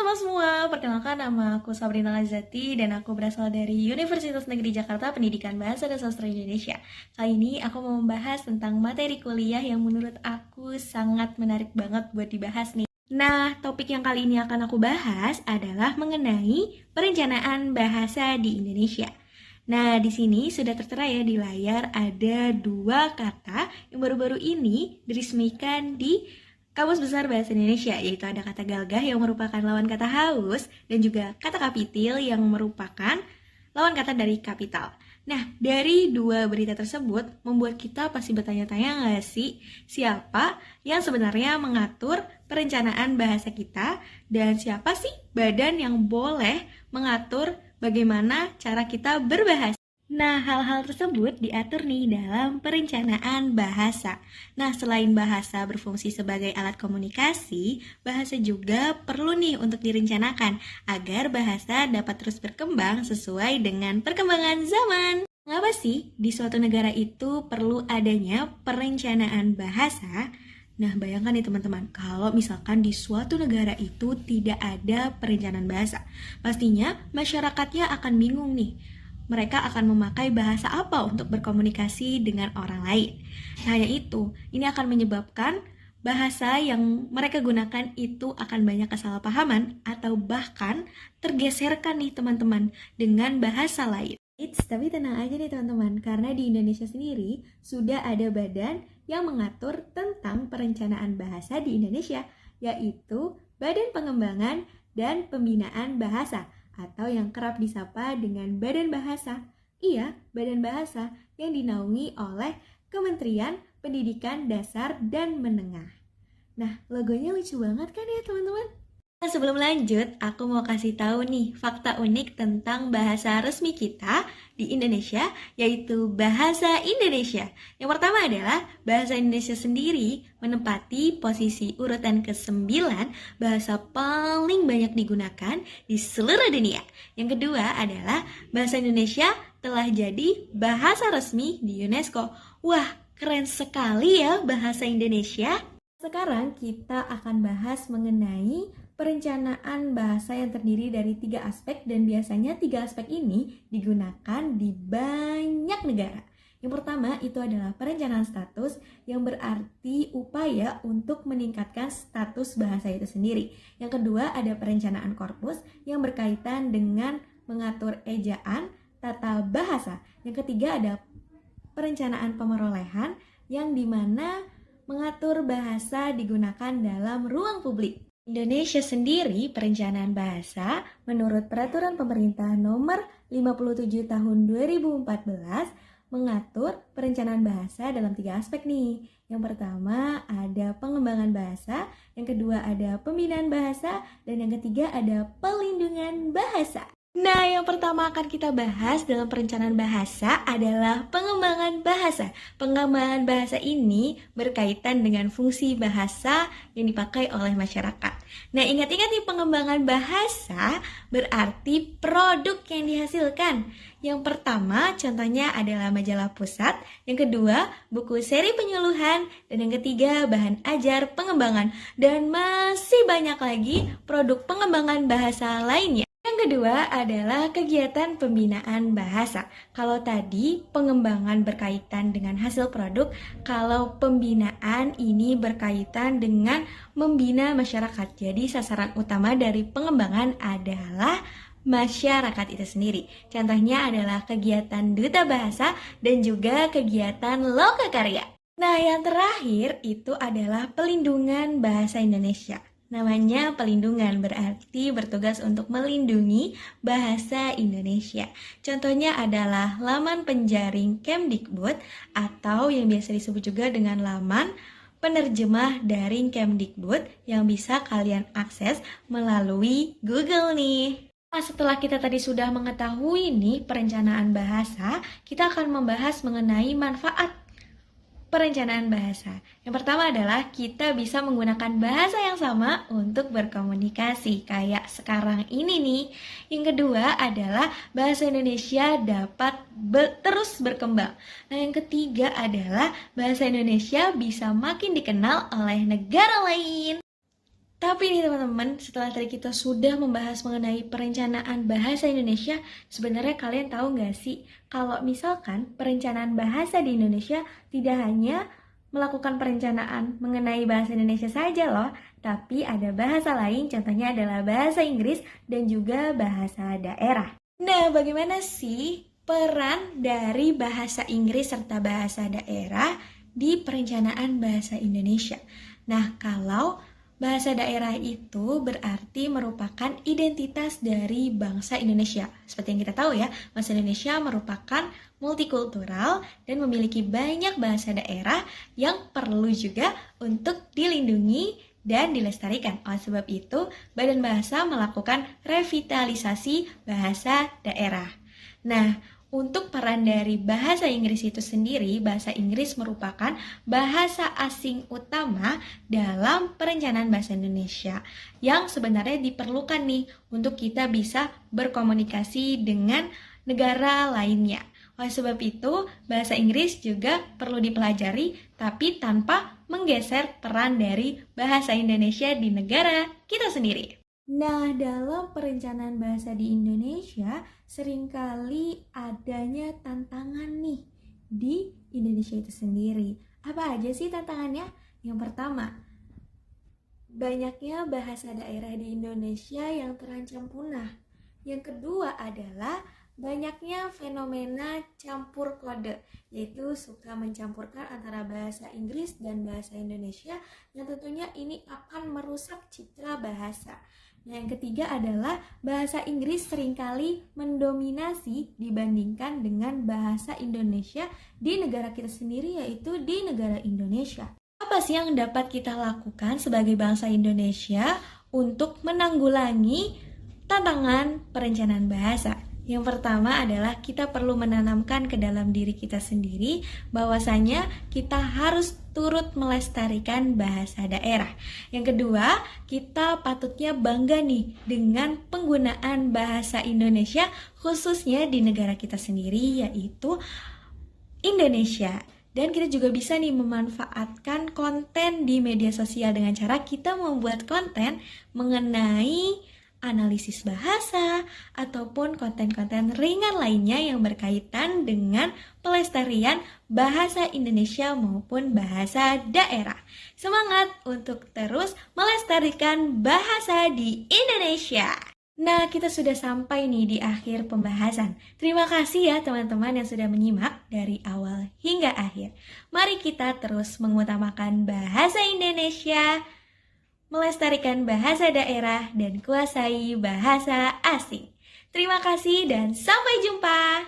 teman-teman semua, perkenalkan nama aku Sabrina Lazati dan aku berasal dari Universitas Negeri Jakarta Pendidikan Bahasa dan Sastra Indonesia. Kali ini aku mau membahas tentang materi kuliah yang menurut aku sangat menarik banget buat dibahas nih. Nah, topik yang kali ini akan aku bahas adalah mengenai perencanaan bahasa di Indonesia. Nah, di sini sudah tertera ya di layar ada dua kata yang baru-baru ini diresmikan di Kamus Besar Bahasa Indonesia, yaitu ada kata galgah yang merupakan lawan kata haus dan juga kata kapitil yang merupakan lawan kata dari kapital. Nah, dari dua berita tersebut membuat kita pasti bertanya-tanya nggak sih siapa yang sebenarnya mengatur perencanaan bahasa kita dan siapa sih badan yang boleh mengatur bagaimana cara kita berbahasa. Nah, hal-hal tersebut diatur nih dalam perencanaan bahasa. Nah, selain bahasa berfungsi sebagai alat komunikasi, bahasa juga perlu nih untuk direncanakan agar bahasa dapat terus berkembang sesuai dengan perkembangan zaman. Mengapa sih di suatu negara itu perlu adanya perencanaan bahasa? Nah, bayangkan nih teman-teman, kalau misalkan di suatu negara itu tidak ada perencanaan bahasa, pastinya masyarakatnya akan bingung nih. Mereka akan memakai bahasa apa untuk berkomunikasi dengan orang lain. Nah, hanya itu, ini akan menyebabkan bahasa yang mereka gunakan itu akan banyak kesalahpahaman atau bahkan tergeserkan nih teman-teman dengan bahasa lain. Tapi tenang aja nih teman-teman, karena di Indonesia sendiri sudah ada badan yang mengatur tentang perencanaan bahasa di Indonesia, yaitu Badan Pengembangan dan Pembinaan Bahasa, atau yang kerap disapa dengan Badan Bahasa. Iya, Badan Bahasa yang dinaungi oleh Kementerian Pendidikan Dasar dan Menengah. Nah, logonya lucu banget kan ya teman-teman? Nah, sebelum lanjut, aku mau kasih tahu nih fakta unik tentang bahasa resmi kita di Indonesia, yaitu bahasa Indonesia. Yang pertama adalah bahasa Indonesia sendiri menempati posisi urutan ke-9 bahasa paling banyak digunakan di seluruh dunia. Yang kedua adalah bahasa Indonesia telah jadi bahasa resmi di UNESCO. Wah, keren sekali ya bahasa Indonesia. Sekarang kita akan bahas mengenai perencanaan bahasa yang terdiri dari 3 aspek dan biasanya 3 aspek ini digunakan di banyak negara. Yang pertama itu adalah perencanaan status yang berarti upaya untuk meningkatkan status bahasa itu sendiri. Yang kedua ada perencanaan korpus yang berkaitan dengan mengatur ejaan tata bahasa. Yang ketiga ada perencanaan pemerolehan yang dimana mengatur bahasa digunakan dalam ruang publik. Indonesia sendiri perencanaan bahasa menurut Peraturan Pemerintah Nomor 57 Tahun 2014 mengatur perencanaan bahasa dalam 3 aspek nih. Yang pertama ada pengembangan bahasa, yang kedua ada pembinaan bahasa, dan yang ketiga ada pelindungan bahasa. Nah, yang pertama akan kita bahas dalam perencanaan bahasa adalah pengembangan bahasa. Pengembangan bahasa ini berkaitan dengan fungsi bahasa yang dipakai oleh masyarakat. Nah, ingat-ingat nih pengembangan bahasa berarti produk yang dihasilkan. Yang pertama contohnya adalah majalah Pusat, yang kedua buku seri penyuluhan, dan yang ketiga bahan ajar pengembangan. Dan masih banyak lagi produk pengembangan bahasa lainnya. Yang kedua adalah kegiatan pembinaan bahasa. Kalau tadi pengembangan berkaitan dengan hasil produk, kalau pembinaan ini berkaitan dengan membina masyarakat. Jadi sasaran utama dari pengembangan adalah masyarakat itu sendiri. Contohnya adalah kegiatan duta bahasa dan juga kegiatan lokakarya. Nah, yang terakhir itu adalah pelindungan bahasa Indonesia. Namanya pelindungan berarti bertugas untuk melindungi bahasa Indonesia. Contohnya adalah laman penjaring Kemdikbud atau yang biasa disebut juga dengan laman penerjemah daring Kemdikbud yang bisa kalian akses melalui Google nih. Nah, setelah kita tadi sudah mengetahui nih perencanaan bahasa, kita akan membahas mengenai manfaat perencanaan bahasa. Yang pertama adalah kita bisa menggunakan bahasa yang sama untuk berkomunikasi kayak sekarang ini nih. Yang kedua adalah bahasa Indonesia dapat terus berkembang. Nah, yang ketiga adalah bahasa Indonesia bisa makin dikenal oleh negara lain. Tapi nih teman-teman, setelah tadi kita sudah membahas mengenai perencanaan bahasa Indonesia, sebenarnya kalian tahu nggak sih, kalau misalkan perencanaan bahasa di Indonesia tidak hanya melakukan perencanaan mengenai bahasa Indonesia saja loh, tapi ada bahasa lain, contohnya adalah bahasa Inggris dan juga bahasa daerah. Nah, bagaimana sih peran dari bahasa Inggris serta bahasa daerah di perencanaan bahasa Indonesia? Nah, kalau bahasa daerah itu berarti merupakan identitas dari bangsa Indonesia. Seperti yang kita tahu ya, bangsa Indonesia merupakan multikultural dan memiliki banyak bahasa daerah yang perlu juga untuk dilindungi dan dilestarikan. Oleh sebab itu, Badan Bahasa melakukan revitalisasi bahasa daerah. Nah, untuk peran dari bahasa Inggris itu sendiri, bahasa Inggris merupakan bahasa asing utama dalam perencanaan bahasa Indonesia yang sebenarnya diperlukan nih untuk kita bisa berkomunikasi dengan negara lainnya. Oleh sebab itu, bahasa Inggris juga perlu dipelajari tapi tanpa menggeser peran dari bahasa Indonesia di negara kita sendiri. Nah, dalam perencanaan bahasa di Indonesia, seringkali adanya tantangan nih di Indonesia itu sendiri. Apa aja sih tantangannya? Yang pertama, banyaknya bahasa daerah di Indonesia yang terancam punah. Yang kedua adalah banyaknya fenomena campur kode, yaitu suka mencampurkan antara bahasa Inggris dan bahasa Indonesia yang tentunya ini akan merusak citra bahasa. Nah, yang ketiga adalah bahasa Inggris seringkali mendominasi dibandingkan dengan bahasa Indonesia di negara kita sendiri, yaitu di negara Indonesia. Apa sih yang dapat kita lakukan sebagai bangsa Indonesia untuk menanggulangi tantangan perencanaan bahasa? Yang pertama adalah kita perlu menanamkan ke dalam diri kita sendiri bahwasanya kita harus turut melestarikan bahasa daerah. Yang kedua, kita patutnya bangga nih dengan penggunaan bahasa Indonesia khususnya di negara kita sendiri, yaitu Indonesia. Dan kita juga bisa nih memanfaatkan konten di media sosial dengan cara kita membuat konten mengenai analisis bahasa, ataupun konten-konten ringan lainnya yang berkaitan dengan pelestarian bahasa Indonesia maupun bahasa daerah. Semangat untuk terus melestarikan bahasa di Indonesia! Nah, kita sudah sampai nih di akhir pembahasan. Terima kasih ya teman-teman yang sudah menyimak dari awal hingga akhir. Mari kita terus mengutamakan bahasa Indonesia, melestarikan bahasa daerah, dan kuasai bahasa asing. Terima kasih dan sampai jumpa.